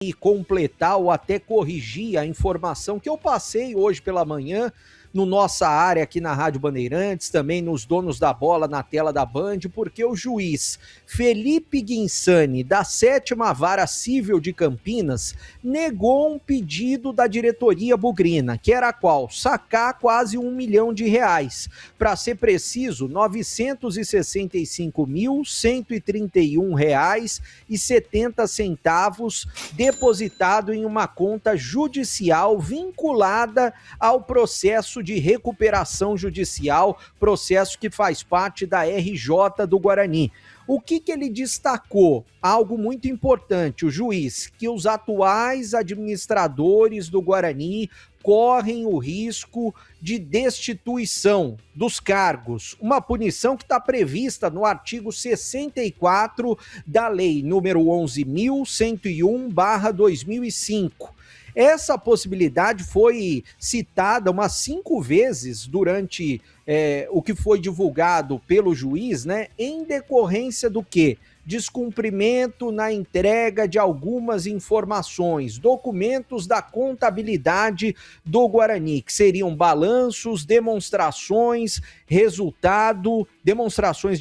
e completar ou até corrigir a informação que eu passei hoje pela manhã no nossa área aqui na Rádio Bandeirantes, também nos donos da bola na tela da Band, porque o juiz Felipe Guinsani, da 7ª Vara Civil de Campinas, negou um pedido da diretoria bugrina, que era qual? Sacar quase R$ 1 milhão. Para ser preciso, R$ 965.131,70 depositado em uma conta judicial vinculada ao processo de recuperação judicial, processo que faz parte da RJ do Guarani. O que ele destacou? Algo muito importante, o juiz, que os atuais administradores do Guarani correm o risco de destituição dos cargos, uma punição que está prevista no artigo 64 da lei número 11.101/2005. Essa possibilidade foi citada umas 5 vezes durante o que foi divulgado pelo juiz, né? Em decorrência do quê? Descumprimento na entrega de algumas informações, documentos da contabilidade do Guarani, que seriam balanços, demonstrações de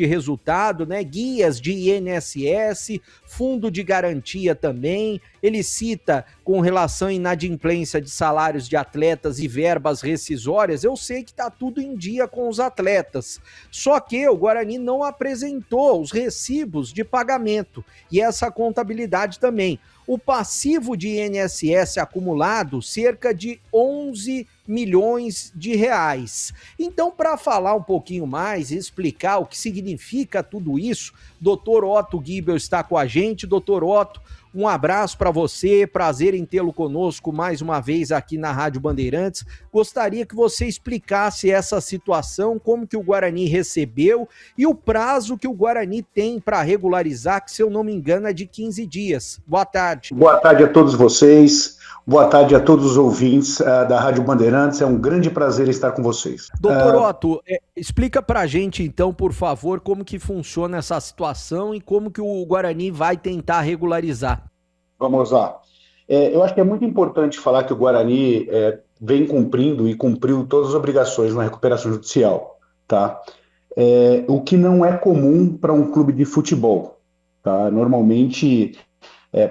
resultado, né? Guias de INSS, fundo de garantia também. Ele cita com relação à inadimplência de salários de atletas e verbas rescisórias. Eu sei que está tudo em dia com os atletas, só que o Guarani não apresentou os recibos de pagamento e essa contabilidade também. O passivo de INSS acumulado, cerca de 11 milhões de reais. Então, para falar um pouquinho mais e explicar o que significa tudo isso, Dr. Otto Gibel está com a gente. Dr. Otto, um abraço para você, prazer em tê-lo conosco mais uma vez aqui na Rádio Bandeirantes. Gostaria que você explicasse essa situação, como que o Guarani recebeu e o prazo que o Guarani tem para regularizar, que se eu não me engano é de 15 dias. Boa tarde. Boa tarde a todos vocês, boa tarde a todos os ouvintes da Rádio Bandeirantes, é um grande prazer estar com vocês. Doutor Otto, explica pra gente então, por favor, como que funciona essa situação e como que o Guarani vai tentar regularizar. Vamos lá. Eu acho que é muito importante falar que o Guarani vem cumprindo e cumpriu todas as obrigações na recuperação judicial, tá? O que não é comum para um clube de futebol, tá? Normalmente,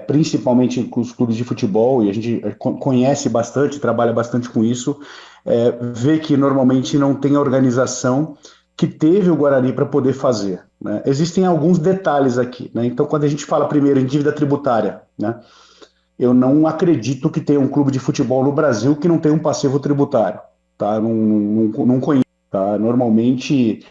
principalmente com os clubes de futebol, e a gente conhece bastante, trabalha bastante com isso, vê que normalmente não tem a organização que teve o Guarani para poder fazer, né? Existem alguns detalhes aqui, né? Então, quando a gente fala primeiro em dívida tributária, né? Eu não acredito que tenha um clube de futebol no Brasil que não tenha um passivo tributário, tá? Não conheço, tá? Normalmente,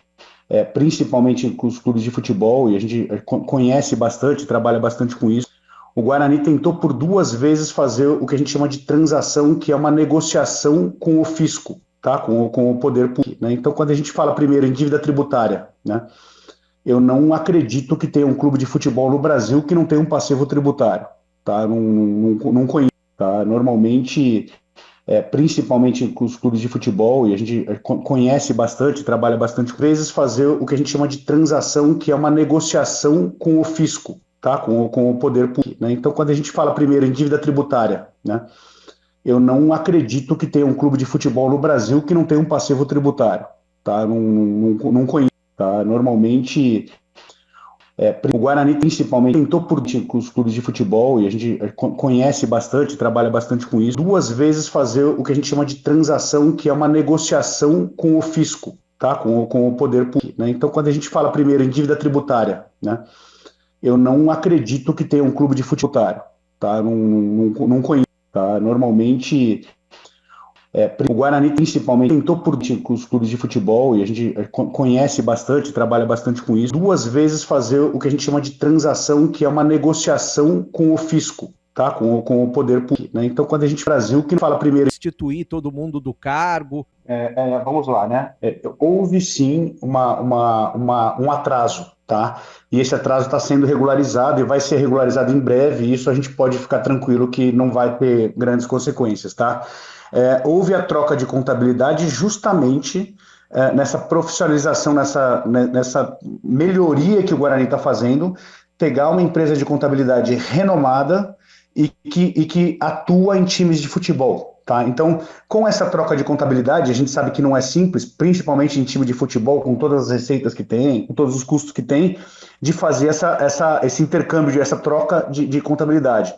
principalmente com os clubes de futebol, e a gente conhece bastante, trabalha bastante com isso, o Guarani tentou por 2 vezes fazer o que a gente chama de transação, que é uma negociação com o fisco, tá? Com o poder público, né? Então, quando a gente fala primeiro em dívida tributária, né? Eu não acredito que tenha um clube de futebol no Brasil que não tenha um passivo tributário, tá? Não conheço, tá? Normalmente, principalmente com os clubes de futebol, e a gente conhece bastante, trabalha bastante, vezes fazer o que a gente chama de transação, que é uma negociação com o fisco, tá? Com o poder público, né? Então, quando a gente fala primeiro em dívida tributária, né? Eu não acredito que tenha um clube de futebol no Brasil que não tenha um passivo tributário, tá? Não conheço, tá? Normalmente, o Guarani principalmente tentou com os clubes de futebol, e a gente conhece bastante, trabalha bastante com isso, 2 vezes fazer o que a gente chama de transação, que é uma negociação com o fisco, tá? Com o poder público, né? Então, quando a gente fala primeiro em dívida tributária, né? Eu não acredito que tenha um clube de futebol, tá? Não conheço, tá? Normalmente, o Guarani principalmente tentou com os clubes de futebol, e a gente conhece bastante, trabalha bastante com isso, 2 vezes fazer o que a gente chama de transação, que é uma negociação com o fisco, tá? Com o poder público, né? Então, quando a gente Brasil que fala primeiro destituir todo mundo do cargo. Vamos lá, né? Houve sim um atraso, tá? E esse atraso está sendo regularizado e vai ser regularizado em breve, e isso a gente pode ficar tranquilo que não vai ter grandes consequências, tá? Houve a troca de contabilidade justamente nessa profissionalização, nessa melhoria que o Guarani está fazendo, pegar uma empresa de contabilidade renomada e que atua em times de futebol. Tá? Então, com essa troca de contabilidade, a gente sabe que não é simples, principalmente em time de futebol, com todas as receitas que tem, com todos os custos que tem, de fazer esse intercâmbio, essa troca de contabilidade.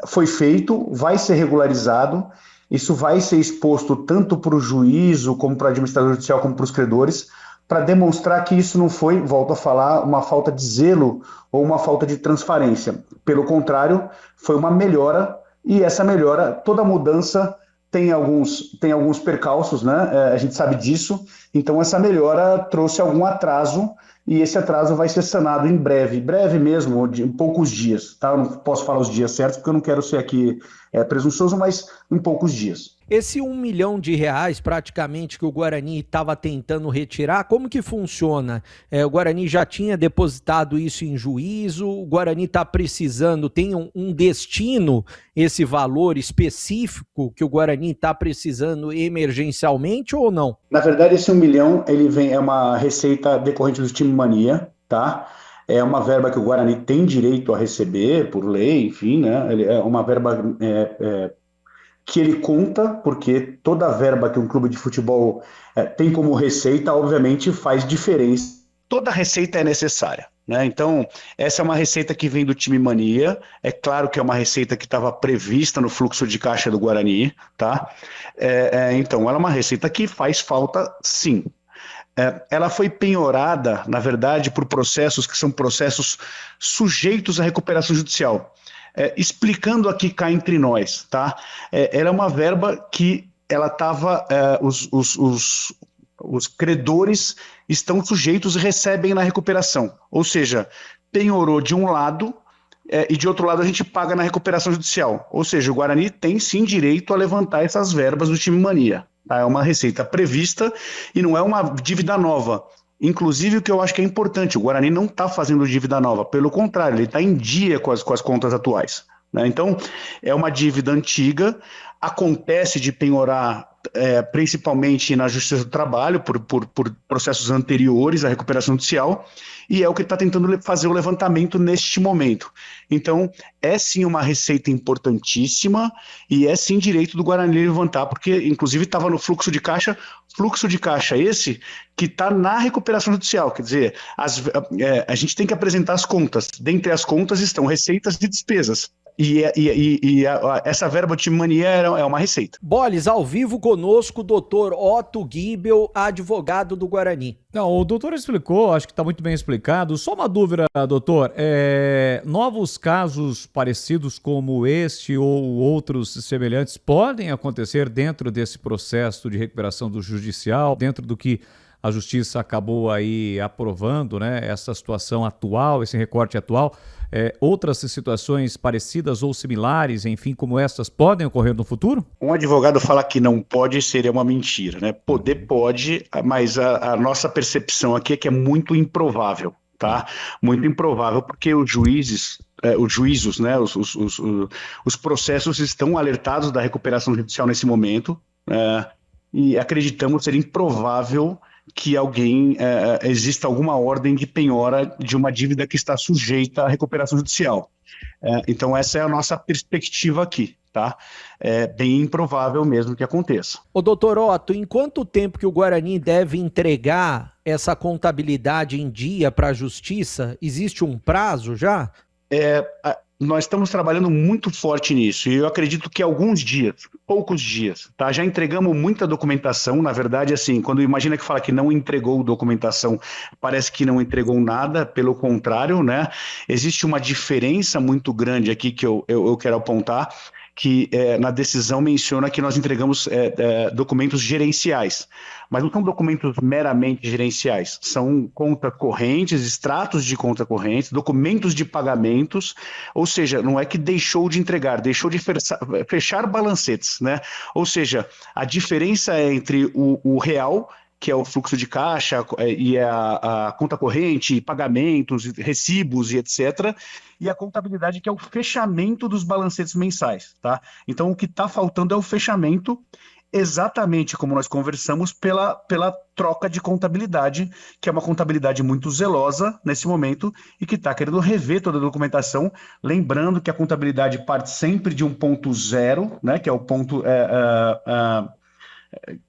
Foi feito, vai ser regularizado, isso vai ser exposto tanto para o juízo, como para o administrador judicial, como para os credores, para demonstrar que isso não foi, volto a falar, uma falta de zelo ou uma falta de transparência. Pelo contrário, foi uma melhora, e essa melhora, toda mudança tem alguns percalços, né? A gente sabe disso, então essa melhora trouxe algum atraso, e esse atraso vai ser sanado em breve mesmo, em poucos dias, tá? Eu não posso falar os dias certos, porque eu não quero ser aqui presunçoso, mas em poucos dias. Esse R$ 1 milhão praticamente que o Guarani estava tentando retirar, como que funciona? O Guarani já tinha depositado isso em juízo, o Guarani está precisando, tem um destino, esse valor específico que o Guarani está precisando emergencialmente ou não? Na verdade, esse 1 milhão, é uma receita decorrente do Time Mania, tá? É uma verba que o Guarani tem direito a receber por lei, enfim, né? É uma verba que ele conta, porque toda verba que um clube de futebol tem como receita, obviamente faz diferença. Toda receita é necessária, né? Então, essa é uma receita que vem do Time Mania. É claro que é uma receita que estava prevista no fluxo de caixa do Guarani, tá? Então, ela é uma receita que faz falta, sim. Ela foi penhorada, na verdade, por processos que são processos sujeitos à recuperação judicial. Explicando aqui cá entre nós, tá? Ela é uma verba que ela estava, os credores estão sujeitos e recebem na recuperação, ou seja, penhorou de um lado e de outro lado a gente paga na recuperação judicial, ou seja, o Guarani tem sim direito a levantar essas verbas do Time Mania, tá? É uma receita prevista e não é uma dívida nova. Inclusive, o que eu acho que é importante, o Guarani não está fazendo dívida nova, pelo contrário, ele está em dia com as contas atuais, né? Então, é uma dívida antiga, acontece de penhorar principalmente na Justiça do Trabalho, por processos anteriores à recuperação judicial, e é o que está tentando fazer o levantamento neste momento. Então, é sim uma receita importantíssima, e é sim direito do Guarani levantar, porque inclusive estava no fluxo de caixa esse que está na recuperação judicial, quer dizer, a gente tem que apresentar as contas, dentre as contas estão receitas e despesas. Essa verba de Time Mania é uma receita. Boles, ao vivo conosco, o doutor Otto Gibel, advogado do Guarani. Não, o doutor explicou, acho que está muito bem explicado. Só uma dúvida, doutor. Novos casos parecidos como este ou outros semelhantes podem acontecer dentro desse processo de recuperação do judicial, dentro do que a Justiça acabou aí aprovando, né? Essa situação atual, esse recorte atual. Outras situações parecidas ou similares, enfim, como essas, podem ocorrer no futuro? Um advogado falar que não pode seria uma mentira, né? Poder pode, mas a nossa percepção aqui é que é muito improvável, tá? Muito improvável, porque os juízos, né? Os processos estão alertados da recuperação judicial nesse momento, e acreditamos ser improvável que exista alguma ordem de penhora de uma dívida que está sujeita à recuperação judicial. Então essa é a nossa perspectiva aqui, tá? É bem improvável mesmo que aconteça. Ô doutor Otto, em quanto tempo que o Guarani deve entregar essa contabilidade em dia para a Justiça? Existe um prazo já? Nós estamos trabalhando muito forte nisso, e eu acredito que alguns dias, poucos dias, tá? Já entregamos muita documentação, na verdade, assim, quando imagina que fala que não entregou documentação, parece que não entregou nada, pelo contrário, né? Existe uma diferença muito grande aqui que eu quero apontar, que na decisão menciona que nós entregamos documentos gerenciais, mas não são documentos meramente gerenciais, são contas correntes, extratos de conta corrente, documentos de pagamentos, ou seja, não é que deixou de entregar, deixou de fechar balancetes, né? Ou seja, a diferença é entre o real, que é o fluxo de caixa e a conta corrente, pagamentos, recibos e etc., e a contabilidade, que é o fechamento dos balancetes mensais, tá? Então, o que está faltando é o fechamento, exatamente como nós conversamos, pela troca de contabilidade, que é uma contabilidade muito zelosa nesse momento e que está querendo rever toda a documentação, lembrando que a contabilidade parte sempre de um ponto zero, né, que é o ponto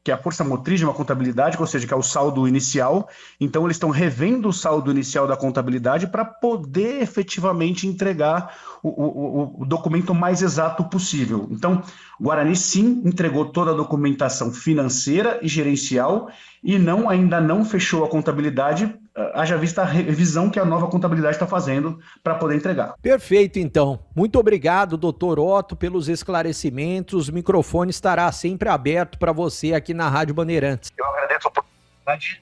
que é a força motriz de uma contabilidade, ou seja, que é o saldo inicial. Então, eles estão revendo o saldo inicial da contabilidade para poder efetivamente entregar o documento mais exato possível. Então, o Guarani, sim, entregou toda a documentação financeira e gerencial e ainda não fechou a contabilidade, haja vista a revisão que a nova contabilidade está fazendo para poder entregar. Perfeito, então. Muito obrigado, doutor Otto, pelos esclarecimentos. O microfone estará sempre aberto para você aqui na Rádio Bandeirantes. Eu agradeço a oportunidade.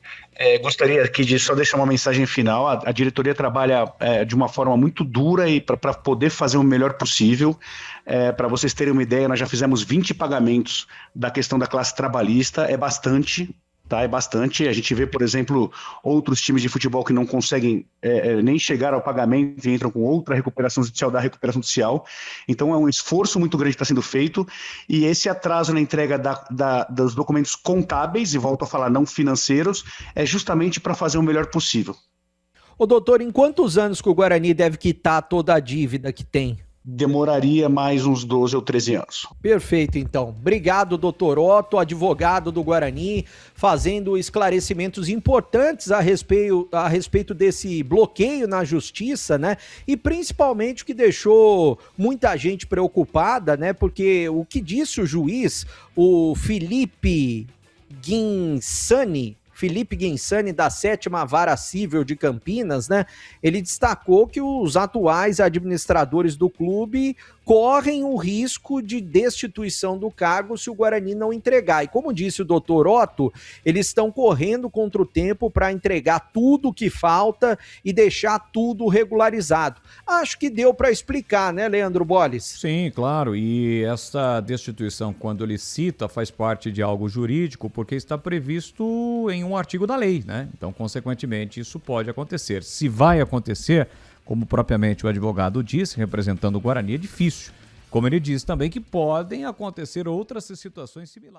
Gostaria aqui de só deixar uma mensagem final. A diretoria trabalha de uma forma muito dura e para poder fazer o melhor possível. Para vocês terem uma ideia, nós já fizemos 20 pagamentos da questão da classe trabalhista, é bastante. Tá, é bastante. A gente vê, por exemplo, outros times de futebol que não conseguem nem chegar ao pagamento e entram com outra recuperação judicial da recuperação judicial. Então é um esforço muito grande que está sendo feito, e esse atraso na entrega dos documentos contábeis, e volto a falar não financeiros, é justamente para fazer o melhor possível. Ô doutor, em quantos anos que o Guarani deve quitar toda a dívida que tem? Demoraria mais uns 12 ou 13 anos. Perfeito, então. Obrigado, doutor Otto, advogado do Guarani, fazendo esclarecimentos importantes a respeito desse bloqueio na justiça, né? E principalmente o que deixou muita gente preocupada, né? Porque o que disse o juiz, o Felipe Guinsani, da 7ª Vara Cível de Campinas, né? Ele destacou que os atuais administradores do clube correm o risco de destituição do cargo se o Guarani não entregar. E como disse o doutor Otto, eles estão correndo contra o tempo para entregar tudo o que falta e deixar tudo regularizado. Acho que deu para explicar, né, Leandro Bolles? Sim, claro. E essa destituição, quando ele cita, faz parte de algo jurídico, porque está previsto em um artigo da lei, né? Então, consequentemente, isso pode acontecer. Se vai acontecer, como propriamente o advogado disse, representando o Guarani, é difícil. Como ele disse também que podem acontecer outras situações similares.